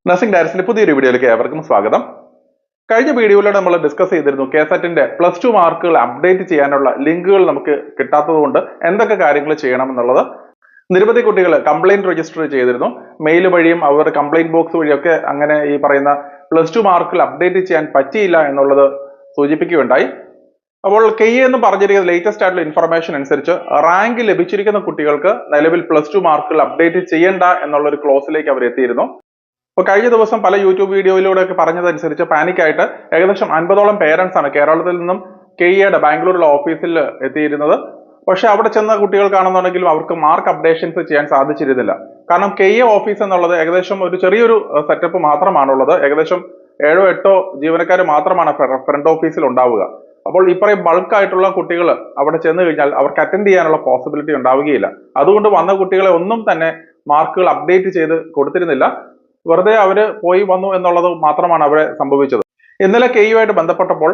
Nursing ഡയറക്ടറിന്റെ പുതിയൊരു വീഡിയോയിലേക്ക് ഏവർക്കും സ്വാഗതം. കഴിഞ്ഞ വീഡിയോയിലൂടെ നമ്മൾ ഡിസ്കസ് ചെയ്തിരുന്നു KSETന്റെ +2 മാർക്കുകൾ അപ്ഡേറ്റ് ചെയ്യാനുള്ള ലിങ്കുകൾ നമുക്ക് കിട്ടാത്തതുകൊണ്ട് എന്തൊക്കെ കാര്യങ്ങൾ ചെയ്യണം എന്നുള്ളത്. നിരവധി കുട്ടികൾ കംപ്ലൈന്റ് രജിസ്റ്റർ ചെയ്തിരുന്നു. മെയിൽ വഴിയും അവരുടെ കംപ്ലൈന്റ് ബോക്സ് വഴിയൊക്കെ അങ്ങനെ ഈ പറയുന്ന +2 മാർക്കുകൾ അപ്ഡേറ്റ് ചെയ്യാൻ പറ്റിയില്ല എന്നുള്ളത് സൂചിപ്പിക്കുകയുണ്ടായി. അപ്പോൾ KE എന്ന് പറഞ്ഞിരിക്കുന്ന ലേറ്റസ്റ്റ് ആയിട്ടുള്ള ഇൻഫർമേഷൻ അനുസരിച്ച് റാങ്ക് ലഭിച്ചിരിക്കുന്ന കുട്ടികൾക്ക് നിലവിൽ +2 മാർക്കുകൾ അപ്ഡേറ്റ് ചെയ്യേണ്ട എന്നുള്ള ഒരു ക്ലോസിലേക്ക് അവർ എത്തിയിരുന്നു. അപ്പോൾ കഴിഞ്ഞ ദിവസം പല യൂട്യൂബ് വീഡിയോയിലൂടെ ഒക്കെ പറഞ്ഞതനുസരിച്ച് പാനിക്കായിട്ട് ഏകദേശം 50ഓളം പേരൻസ് ആണ് കേരളത്തിൽ നിന്നും KEയുടെ ബാംഗ്ലൂരിലെ ഓഫീസിൽ എത്തിയിരുന്നത്. പക്ഷെ അവിടെ ചെന്ന കുട്ടികൾക്കാണെന്നുണ്ടെങ്കിലും അവർക്ക് മാർക്ക് അപ്ഡേഷൻസ് ചെയ്യാൻ സാധിച്ചിരുന്നില്ല. കാരണം KE ഓഫീസ് എന്നുള്ളത് ഏകദേശം ഒരു ചെറിയൊരു സെറ്റപ്പ് മാത്രമാണുള്ളത്. ഏകദേശം 7-8 ജീവനക്കാർ മാത്രമാണ് ഫ്രണ്ട് ഓഫീസിൽ ഉണ്ടാവുക. അപ്പോൾ ഈ പറയും ബൾക്കായിട്ടുള്ള കുട്ടികൾ അവിടെ ചെന്ന് കഴിഞ്ഞാൽ അവർക്ക് അറ്റൻഡ് ചെയ്യാനുള്ള പോസിബിലിറ്റി ഉണ്ടാവുകയില്ല. അതുകൊണ്ട് വന്ന കുട്ടികളെ ഒന്നും തന്നെ മാർക്കുകൾ അപ്ഡേറ്റ് ചെയ്ത് കൊടുത്തിരുന്നില്ല. വെറുതെ അവര് പോയി വന്നു എന്നുള്ളത് മാത്രമാണ് അവിടെ സംഭവിച്ചത്. ഇന്നലെ KEയുമായിട്ട് ബന്ധപ്പെട്ടപ്പോൾ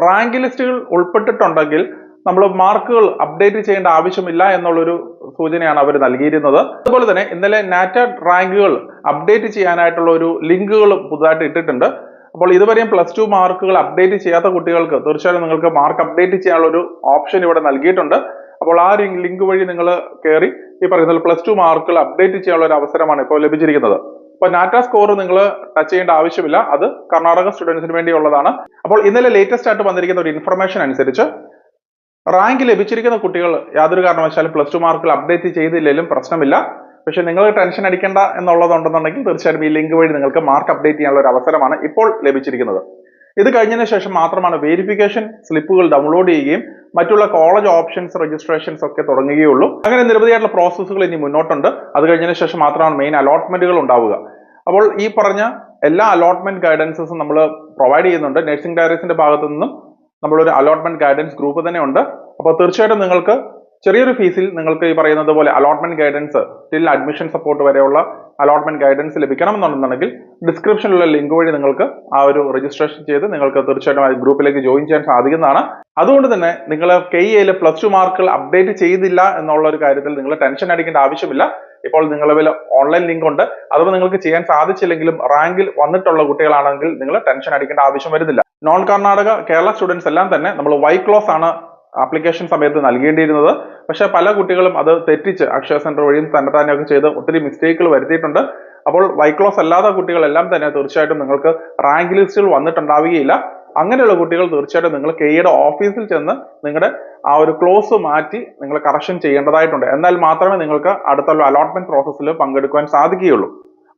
റാങ്ക് ലിസ്റ്റുകൾ ഉൾപ്പെട്ടിട്ടുണ്ടെങ്കിൽ നമ്മൾ മാർക്കുകൾ അപ്ഡേറ്റ് ചെയ്യേണ്ട ആവശ്യമില്ല എന്നുള്ളൊരു സൂചനയാണ് അവർ നൽകിയിരുന്നത്. അതുപോലെ തന്നെ ഇന്നലെ നാറ്റ റാങ്കുകൾ അപ്ഡേറ്റ് ചെയ്യാനായിട്ടുള്ള ഒരു ലിങ്കുകൾ പുതുതായിട്ട് ഇട്ടിട്ടുണ്ട്. അപ്പോൾ ഇതുവരെയും +2 മാർക്കുകൾ അപ്ഡേറ്റ് ചെയ്യാത്ത കുട്ടികൾക്ക് തീർച്ചയായും നിങ്ങൾക്ക് മാർക്ക് അപ്ഡേറ്റ് ചെയ്യാനുള്ള ഒരു ഓപ്ഷൻ ഇവിടെ നൽകിയിട്ടുണ്ട്. അപ്പോൾ ആ ലിങ്ക് വഴി നിങ്ങൾ കയറി ഈ പറയുന്ന +2 മാർക്കുകൾ അപ്ഡേറ്റ് ചെയ്യാനുള്ള ഒരു അവസരമാണ് ഇപ്പോൾ ലഭിച്ചിരിക്കുന്നത്. അപ്പൊ നാറ്റ സ്കോർ നിങ്ങൾ ടച്ച് ചെയ്യേണ്ട ആവശ്യമില്ല, അത് കർണാടക സ്റ്റുഡൻസിന് വേണ്ടിയുള്ളതാണ്. അപ്പോൾ ഇന്നലെ ലേറ്റസ്റ്റ് ആയിട്ട് വന്നിരിക്കുന്ന ഒരു ഇൻഫർമേഷൻ അനുസരിച്ച് റാങ്ക് ലഭിച്ചിരിക്കുന്ന കുട്ടികൾ യാതൊരു കാരണവശാലും +2 മാർക്കുകൾ അപ്ഡേറ്റ് ചെയ്തില്ലെങ്കിലും പ്രശ്നമില്ല. പക്ഷെ നിങ്ങൾ ടെൻഷൻ അടിക്കേണ്ട എന്നുള്ളതുണ്ടെന്നുണ്ടെങ്കിൽ തീർച്ചയായിട്ടും ഈ ലിങ്ക് വഴി നിങ്ങൾക്ക് മാർക്ക് അപ്ഡേറ്റ് ചെയ്യാനുള്ള ഒരു അവസരമാണ് ഇപ്പോൾ ലഭിച്ചിരിക്കുന്നത്. ഇത് കഴിഞ്ഞതിന് ശേഷം മാത്രമാണ് വെരിഫിക്കേഷൻ സ്ലിപ്പുകൾ ഡൗൺലോഡ് ചെയ്യുകയും മറ്റുള്ള കോളേജ് ഓപ്ഷൻസ് രജിസ്ട്രേഷൻസ് ഒക്കെ തുടങ്ങുകയുള്ളൂ. അങ്ങനെ നിരവധിയായിട്ടുള്ള പ്രോസസ്സുകൾ ഇനി മുന്നോട്ടുണ്ട്. അത് കഴിഞ്ഞതിന് ശേഷം മാത്രമാണ് മെയിൻ അലോട്ട്മെന്റുകൾ ഉണ്ടാവുക. അപ്പോൾ ഈ പറഞ്ഞ എല്ലാ അലോട്ട്മെന്റ് ഗൈഡൻസസും നമ്മൾ പ്രൊവൈഡ് ചെയ്യുന്നുണ്ട്. നഴ്സിംഗ് ഡയറക്ടറിന്റെ ഭാഗത്തു നിന്നും നമ്മളൊരു അലോട്ട്മെന്റ് ഗൈഡൻസ് ഗ്രൂപ്പ് തന്നെ ഉണ്ട്. അപ്പോൾ തീർച്ചയായിട്ടും നിങ്ങൾക്ക് ചെറിയൊരു ഫീസിൽ നിങ്ങൾക്ക് ഈ പറയുന്നത് പോലെ allotment guidance till admission support വരെയുള്ള അലോട്ട്മെന്റ് ഗൈഡൻസ് ലഭിക്കണം എന്നുണ്ടെന്നുണ്ടെങ്കിൽ ഡിസ്ക്രിപ്ഷനിലുള്ള ലിങ്ക് വഴി നിങ്ങൾക്ക് ആ ഒരു രജിസ്ട്രേഷൻ ചെയ്ത് നിങ്ങൾക്ക് തീർച്ചയായിട്ടും ആ ഗ്രൂപ്പിലേക്ക് ജോയിൻ ചെയ്യാൻ സാധിക്കുന്നതാണ്. അതുകൊണ്ട് തന്നെ നിങ്ങൾ KEയിൽ +2 മാർക്കുകൾ അപ്ഡേറ്റ് ചെയ്തില്ല എന്നുള്ള ഒരു കാര്യത്തിൽ നിങ്ങൾ ടെൻഷൻ അടിക്കേണ്ട ആവശ്യമില്ല. ഇപ്പോൾ നിങ്ങളുടെ ഓൺലൈൻ ലിങ്ക് ഉണ്ട്. അഥവാ നിങ്ങൾക്ക് ചെയ്യാൻ സാധിച്ചില്ലെങ്കിലും റാങ്കിൽ വന്നിട്ടുള്ള കുട്ടികളാണെങ്കിൽ നിങ്ങൾ ടെൻഷൻ അടിക്കേണ്ട ആവശ്യം വരുന്നില്ല. നോൺ കർണാടക കേരള സ്റ്റുഡൻസ് എല്ലാം തന്നെ നമ്മൾ Y-ക്ലോസ് ആണ് ആപ്ലിക്കേഷൻ സമയത്ത് നൽകേണ്ടിയിരുന്നത്. പക്ഷെ പല കുട്ടികളും അത് തെറ്റിച്ച് അക്ഷയ സെന്റർ വഴിയും തന്നെത്താനെയൊക്കെ ചെയ്ത് ഒത്തിരി മിസ്റ്റേക്കുകൾ വരുത്തിയിട്ടുണ്ട്. അപ്പോൾ Y-ക്ലോസ് അല്ലാത്ത കുട്ടികളെല്ലാം തന്നെ തീർച്ചയായിട്ടും നിങ്ങൾക്ക് റാങ്ക് ലിസ്റ്റിൽ വന്നിട്ടുണ്ടാവുകയില്ല. അങ്ങനെയുള്ള കുട്ടികൾ തീർച്ചയായിട്ടും നിങ്ങൾ KEയുടെ ഓഫീസിൽ ചെന്ന് നിങ്ങളുടെ ആ ഒരു ക്ലോസ് മാറ്റി നിങ്ങൾ കറക്ഷൻ ചെയ്യേണ്ടതായിട്ടുണ്ട്. എന്നാൽ മാത്രമേ നിങ്ങൾക്ക് അടുത്തുള്ള അലോട്ട്മെന്റ് പ്രോസസ്സിൽ പങ്കെടുക്കുവാൻ സാധിക്കുകയുള്ളൂ.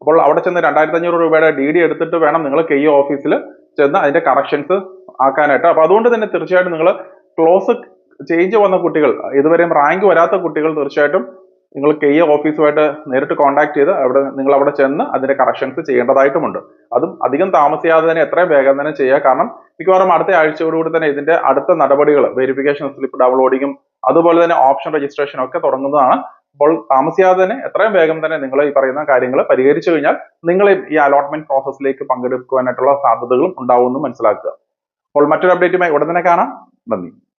അപ്പോൾ അവിടെ ചെന്ന് 2500 രൂപയുടെ DD എടുത്തിട്ട് വേണം നിങ്ങൾ KE ഓഫീസിൽ ചെന്ന് അതിന്റെ കറക്ഷൻസ് ആക്കാനായിട്ട്. അപ്പൊ അതുകൊണ്ട് തന്നെ തീർച്ചയായിട്ടും നിങ്ങൾ ക്ലോസ് ചേഞ്ച് വന്ന കുട്ടികൾ, ഇതുവരെയും റാങ്ക് വരാത്ത കുട്ടികൾ തീർച്ചയായിട്ടും നിങ്ങൾ KE ഓഫീസുമായിട്ട് നേരിട്ട് കോൺടാക്ട് ചെയ്ത് നിങ്ങൾ അവിടെ ചെന്ന് അതിന്റെ കറക്ഷൻസ് ചെയ്യേണ്ടതായിട്ടുമുണ്ട്. അതും അധികം താമസിയാതെ തന്നെ എത്രയും വേഗം തന്നെ ചെയ്യുക. കാരണം മിക്കവാറും അടുത്ത ആഴ്ചയോടുകൂടി തന്നെ ഇതിന്റെ അടുത്ത നടപടികൾ വെരിഫിക്കേഷൻ സ്ലിപ്പ് ഡൗൺലോഡിങ്ങും അതുപോലെ തന്നെ ഓപ്ഷൻ രജിസ്ട്രേഷനും ഒക്കെ തുടങ്ങുന്നതാണ്. അപ്പോൾ താമസിയാതെ തന്നെ എത്രയും വേഗം തന്നെ നിങ്ങൾ ഈ പറയുന്ന കാര്യങ്ങൾ പരിഹരിച്ചു കഴിഞ്ഞാൽ നിങ്ങൾ ഈ അലോട്ട്മെന്റ് പ്രോസസ്സിലേക്ക് പങ്കെടുക്കുവാനായിട്ടുള്ള സാധ്യതകളും ഉണ്ടാവുമെന്ന് മനസ്സിലാക്കുക. അപ്പോൾ മറ്റൊരു അപ്ഡേറ്റുമായി ഉടൻ തന്നെ കാണാം. നന്ദി.